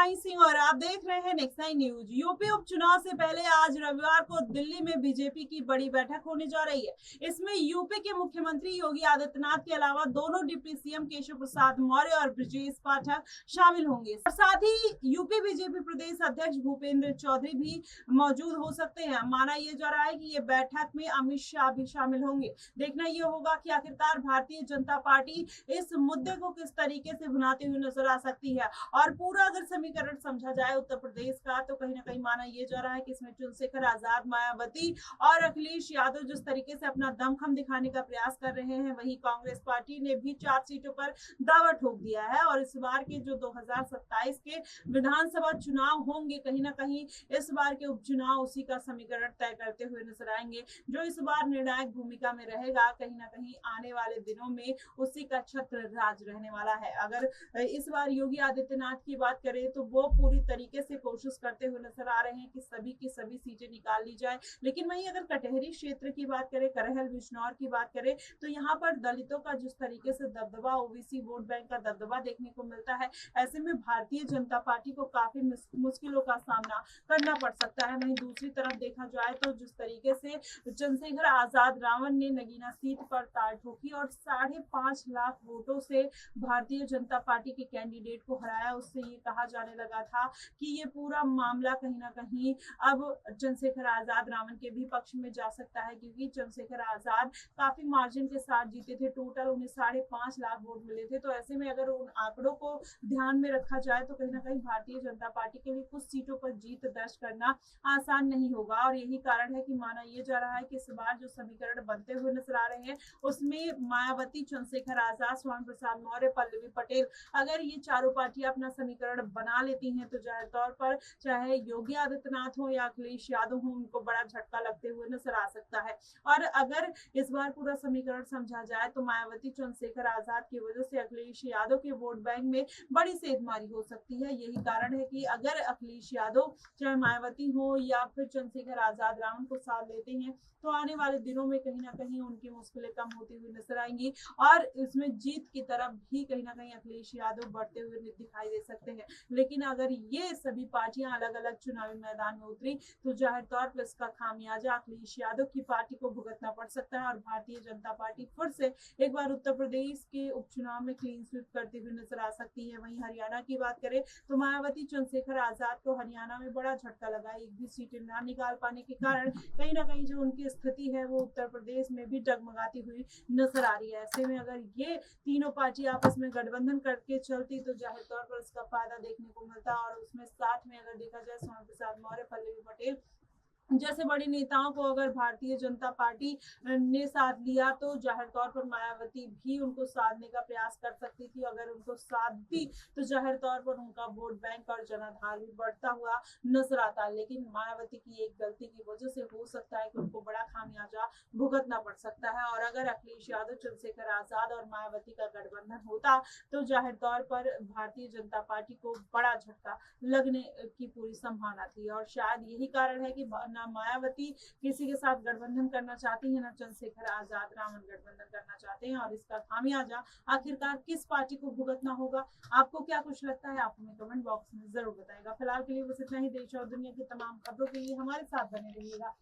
साई सिंह और आप देख रहे हैं नेक्स्ट नाइन न्यूज। यूपी उपचुनाव से पहले आज रविवार को दिल्ली में बीजेपी की बड़ी बैठक होने जा रही है। इसमें यूपी के मुख्यमंत्री योगी आदित्यनाथ के अलावा दोनों डिप्टी सीएम केशव प्रसाद मौर्य और ब्रजेश पाठक शामिल होंगे और साथ ही यूपी बीजेपी प्रदेश अध्यक्ष भूपेंद्र चौधरी भी मौजूद हो सकते हैं। माना यह जा रहा है कि ये बैठक में अमित शाह भी शामिल होंगे। देखना यह होगा कि आखिरकार भारतीय जनता पार्टी इस मुद्दे को किस तरीके से भुनाती हुई नजर आ सकती है। और पूरा अगर समीकरण समझा जाए उत्तर प्रदेश का, तो कहीं ना कहीं माना यह जा रहा है कि इसमें चंद्रशेखर आजाद, मायावती और अखिलेश यादव जिस तरीके से अपना दमखम दिखाने का प्रयास कर रहे हैं, वहीं कांग्रेस पार्टी ने भी 4 सीटों पर दावा ठोक दिया है। और इस बार के जो 2027 के विधानसभा चुनाव होंगे, कहीं ना कहीं इस बार के उपचुनाव उसी का समीकरण तय करते हुए नजर आएंगे। जो इस बार निर्णायक भूमिका में रहेगा, कहीं ना कहीं आने वाले दिनों में उसी का छत्र राज रहने वाला है। अगर इस बार योगी आदित्यनाथ की बात करें तो वो पूरी तरीके से कोशिश करते हुए नजर आ रहे हैं कि सभी की सभी सीटें निकाल ली जाए। लेकिन वहीं अगर कटहरी क्षेत्र की बात करें, करहल बिजनौर की बात करें, तो यहाँ पर दलितों का जिस तरीके से दबदबा, ओबीसी वोट बैंक का दबदबा देखने को मिलता है, ऐसे में भारतीय जनता पार्टी को काफी मुश्किलों का सामना करना पड़ सकता है। वहीं दूसरी तरफ देखा जाए तो जिस तरीके से चंद्रशेखर आजाद रावण ने नगीना सीट पर ताल ठोकी और 5.5 लाख वोटों से भारतीय जनता पार्टी के कैंडिडेट को हराया, उससे ये कहा जाने लगा था कि ये पूरा मामला कहीं ना कहीं अब चंद्रशेखर आजाद रावण के भी पक्ष में जा सकता है, क्योंकि चंद्रशेखर आजाद काफी मार्जिन के साथ जीते थे। टोटल उन्हें 5.5 लाख वोट मिले थे। तो ऐसे में अगर उन आंकड़ों को ध्यान में रखा जाए तो कहीं ना कहीं भारतीय जनता पार्टी के लिए कुछ सीटों पर जीत दर्ज करना आसान नहीं होगा। और यही कारण है कि माना यह जा रहा है कि इस बार जो समीकरण बनते हुए नजर आ रहे हैं, उसमें मायावती, चंद्रशेखर आजाद, स्वामी प्रसाद मौर्य, पल्लवी पटेल, अगर ये चारों पार्टियां अपना समीकरण बना लेती हैं तो जाहिर तौर पर चाहे योगी आदित्यनाथ हो या अखिलेश यादव हो, उनको बड़ा झटका लगते हुए नजर आ सकता है। और अगर इस बार पूरा समीकरण समझा जाए तो मायावती, चंद्रशेखर आजाद की वजह से अखिलेश यादव के वोट बैंक में बड़ी सेधमारी हो सकती है। यही कारण है कि अगर अखिलेश यादव चाहे मायावती हो या फिर चंद्रशेखर आजाद रावण को साथ लेते हैं, तो आने वाले दिनों में कहीं ना कहीं उनकी मुश्किलें कम होती हुई नजर आएंगी और इसमें जीत की तरफ भी कहीं ना कहीं अखिलेश यादव बढ़ते हुए दिखाई दे सकते हैं। लेकिन अगर ये सभी पार्टियां अलग अलग चुनावी मैदान में उतरी तो जाहिर तौर पर इसका खामियाजा अखिलेश यादव की पार्टी को भुगतना पड़ सकता है और भारतीय जनता पार्टी फिर से एक बार उत्तर प्रदेश के उपचुनाव में क्लीन स्वीप करती हुई नजर आ सकती है। वहीं हरियाणा की बात करें तो मायावती, चंद्रशेखर आजाद को हरियाणा में बड़ा झटका लगा। एक भी सीटें ना निकाल पाने के कारण कहीं ना कहीं जो उनकी स्थिति है वो उत्तर प्रदेश में भी डगमगाती हुई नजर आ रही है। ऐसे में अगर ये तीनों पार्टी आपस में गठबंधन करके चलती तो जाहिर तौर पर इसका फायदा देखने को मिलता। और उसमें साथ में अगर देखा जाए स्वामी प्रसाद मौर्य, पल्लवी पटेल जैसे बड़े नेताओं को अगर भारतीय जनता पार्टी ने साथ लिया तो जाहिर तौर पर मायावती भी उनको साधने का प्रयास कर सकती थी। अगर उनको साथ दी तो जाहिर तौर पर उनका वोट बैंक और जनाधार भी बढ़ता हुआ नजर आता। लेकिन मायावती की एक गलती की वजह से हो सकता है कि उनको बड़ा खामियाजा भुगतना पड़ सकता है। और अगर अखिलेश यादव, चंद्रशेखर आजाद और मायावती का गठबंधन होता तो जाहिर तौर पर भारतीय जनता पार्टी को बड़ा झटका लगने की पूरी संभावना थी। और शायद यही कारण है कि ना मायावती किसी के साथ गठबंधन करना चाहती है, ना चंद्रशेखर आजाद रावण गठबंधन करना चाहते हैं। और इसका खामियाजा आखिरकार किस पार्टी को भुगतना होगा, आपको क्या कुछ लगता है, आप हमें कमेंट बॉक्स में जरूर बताएगा। फिलहाल के लिए बस इतना ही। देश और दुनिया की तमाम खबरों के लिए हमारे साथ बने रहिएगा।